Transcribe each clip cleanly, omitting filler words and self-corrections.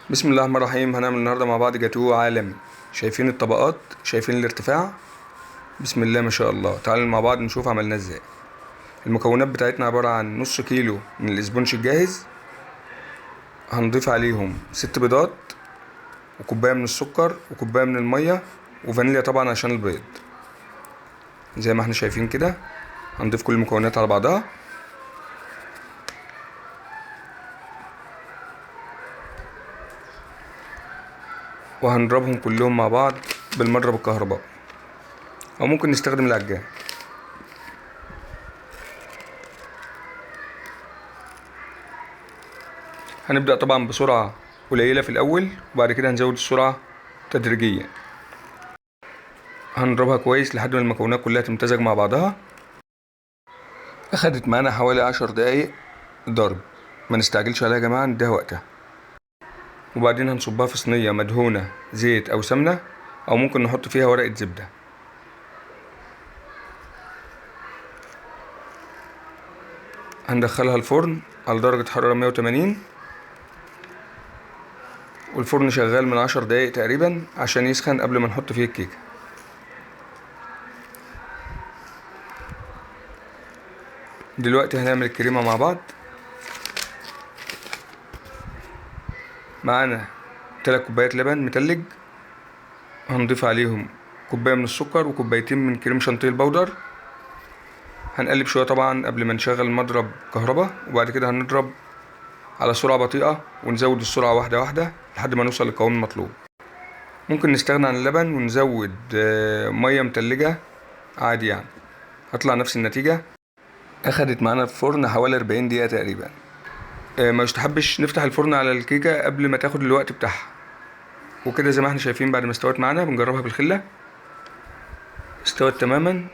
بسم الله الرحمن الرحيم. هنعمل النهارده مع بعض جاتوه عالمي. شايفين الطبقات؟ شايفين الارتفاع؟ بسم الله ما شاء الله. تعالوا مع بعض نشوف عملناه ازاي. المكونات بتاعتنا عبارة عن نص كيلو من الاسبونج الجاهز، هنضيف عليهم 6 بيضات وكوباية من السكر وكوباية من المية وفانيليا طبعا عشان البيض. زي ما احنا شايفين كده هنضيف كل المكونات على بعضها وهنضربهم كلهم مع بعض بالمضرب الكهربائي او ممكن نستخدم العجان. هنبدأ طبعا بسرعة قليلة في الأول وبعد كده هنزود السرعة تدريجيا. هنضربها كويس لحد ما المكونات كلها تمتزج مع بعضها. أخدت معانا حوالي 10 دقايق ضرب، ما نستعجلش عليها يا جماعة، نديها وقتها. وبعدين هنصبها في صينية مدهونة زيت أو سمنة أو ممكن نحط فيها ورقة زبدة. هندخلها الفرن على درجة حرارة 180 والفرن شغال من 10 دقايق تقريبا عشان يسخن قبل ما نحط فيه الكيكة. دلوقتي هنعمل الكريمة مع بعض. معانا 3 كوبايات لبن متلج، هنضيف عليهم كوباية من السكر وكوبايتين من كريم شانتيه البودر. هنقلب شوية طبعا قبل ما نشغل المضرب كهرباء، وبعد كده هنضرب على سرعة بطيئة ونزود السرعة واحدة واحدة لحد ما نوصل للقوام المطلوب. ممكن نستغنى عن اللبن ونزود مية متلجة عادي يعني، هطلع نفس النتيجة. أخدت معانا في الفرن حوالي 40 دقيقة تقريبا. ما يستحبش نفتح الفرن على الكيكة قبل ما تاخد الوقت بتاعها. وكده زي ما احنا شايفين بعد ما استوت معانا بنجربها بالخلة، استوت تماما.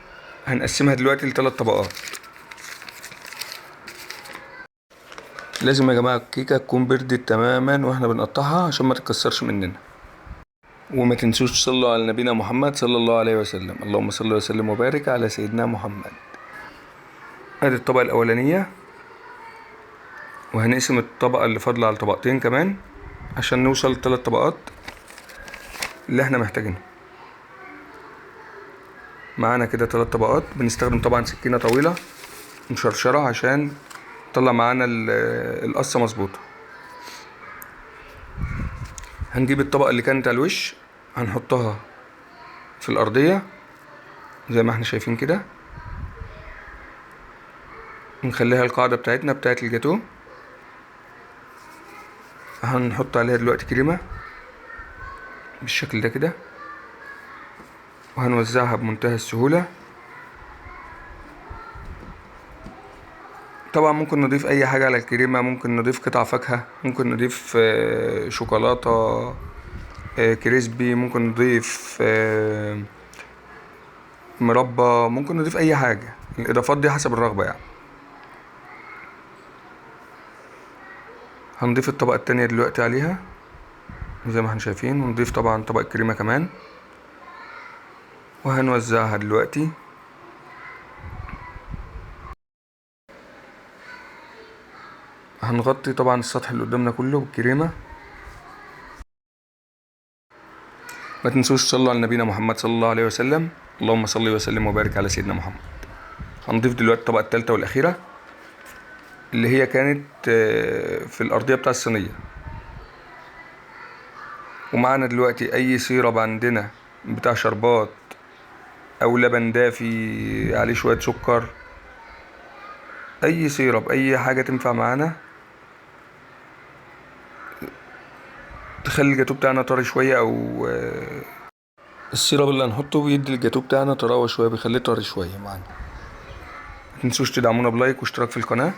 هنقسمها دلوقتي ل3 طبقات. لازم يا جماعة الكيكة تكون بردت تماما واحنا بنقطعها عشان ما تتكسرش مننا. وما تنسوش تصلوا على نبينا محمد صلى الله عليه وسلم. اللهم صل وسلم وبارك على سيدنا محمد. ادي الطبقة الأولانية، وهنقسم الطبقة اللي فاضلة على طبقتين كمان عشان نوصل ل3 طبقات اللي احنا محتاجينها. معانا كده 3 طبقات. بنستخدم طبعا سكينة طويلة مشرشرة عشان نطلع معانا القصة مظبوطة. هنجيب الطبقة اللي كانت على الوش هنحطها في الأرضية زي ما احنا شايفين كده، نخليها القاعدة بتاعتنا بتاعت الجاتو. هنحط عليها دلوقتي كريمة بالشكل ده كده، وهنوزعها بمنتهى السهولة. طبعا ممكن نضيف اي حاجة على الكريمة، ممكن نضيف قطع فاكهة، ممكن نضيف شوكولاتة كريسبي، ممكن نضيف مربى، ممكن نضيف اي حاجة. الاضافات دي حسب الرغبة يعني. هنضيف الطبقة التانية دلوقتي عليها زي ما احنا شايفين، ونضيف طبعا طبقة كريمة كمان وهنوزعها دلوقتي. هنغطي طبعا السطح اللي قدامنا كله بالكريمة. ما تنسوش تصلوا على نبينا محمد صلى الله عليه وسلم. اللهم صل وسلم وبارك على سيدنا محمد. هنضيف دلوقتي الطبقة التالتة والأخيرة اللي هي كانت في الأرضية بتاع الصينية. ومعانا دلوقتي أي سيرب عندنا بتاع شربات أو لبن دافي عليه شوية سكر، أي سيرب أي حاجة تنفع معانا تخلي الجاتو بتاعنا طري شوية، أو السيرب اللي هنحطه بيدي الجاتو بتاعنا طراوة شوية، بيخليه طري شوية معانا. متنسوش تدعمونا بلايك واشتراك في القناة.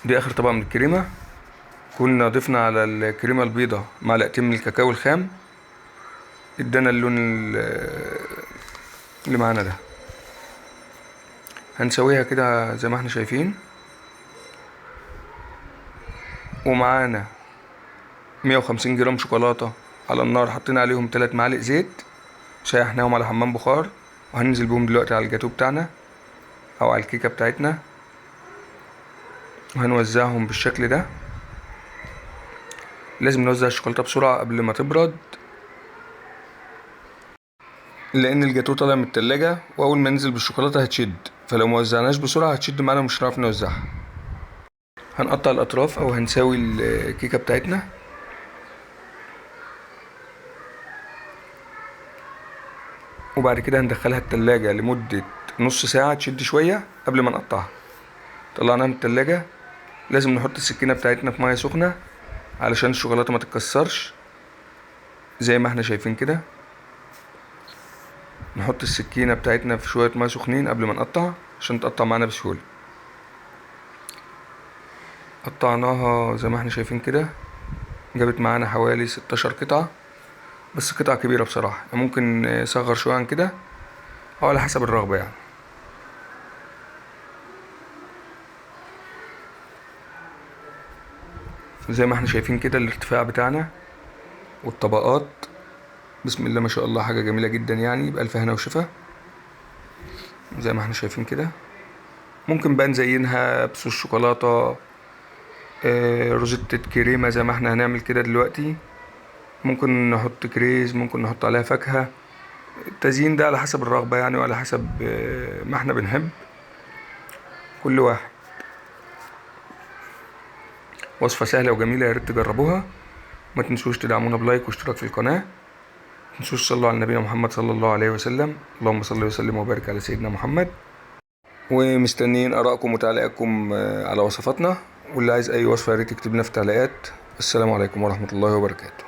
دي آخر طبقة من الكريمة. كنا ضفنا على الكريمة البيضة معلقتين من الكاكاو الخام، ادانا اللون اللي معانا ده. هنسويها كده زي ما احنا شايفين. ومعانا 150 جرام شوكولاتة على النار، حطينا عليهم 3 معالق زيت، شيحناهم على حمام بخار، وهننزل بهم دلوقتي على الجاتو بتاعنا او على الكيكة بتاعتنا. وهنوزعهم بالشكل ده. لازم نوزع الشوكولاتة بسرعة قبل ما تبرد، لان الجاتوه طالع من التلاجة واول ما ننزل بالشوكولاتة هتشد، فلو موزعناش بسرعة هتشد معانا ومش هنعرف نوزعها. هنقطع الاطراف او هنساوي الكيكة بتاعتنا. وبعد كده هندخلها التلاجة لمدة نص ساعة تشد شوية قبل ما نقطعها. طلعناها من التلاجة، لازم نحط السكينة بتاعتنا في مية سخنة علشان الشوكولاتة ما تتكسرش زي ما احنا شايفين كده. نحط السكينة بتاعتنا في شوية مية سخنين قبل ما نقطع عشان تقطع معانا بسهولة. قطعناها زي ما احنا شايفين كده، جابت معانا حوالي 16 قطعة، بس قطعة كبيرة بصراحة، ممكن نصغر شوية عن كده او على حسب الرغبة يعني. زي ما احنا شايفين كده الارتفاع بتاعنا والطبقات، بسم الله ما شاء الله، حاجة جميلة جدا يعني، بألف هنا وشفا. زي ما احنا شايفين كده، ممكن بقى نزينها بصوص شوكولاتة، روزيتة كريمة زي ما احنا هنعمل كده دلوقتي. ممكن نحط كريز، ممكن نحط عليها فاكهة. التزيين ده على حسب الرغبة يعني، وعلى حسب ما احنا بنحب كل واحد. وصفة سهلة وجميلة، يا ريت تجربوها. ما تنسوش تدعمونا بلايك واشتراك في القناة. ما تنسوش تصلوا على نبينا محمد صلى الله عليه وسلم. اللهم صل وسلم وبارك على سيدنا محمد. ومستنيين آرائكم وتعليقاتكم على وصفاتنا، واللي عايز أي وصفة يا ريت يكتب لنا في التعليقات. السلام عليكم ورحمة الله وبركاته.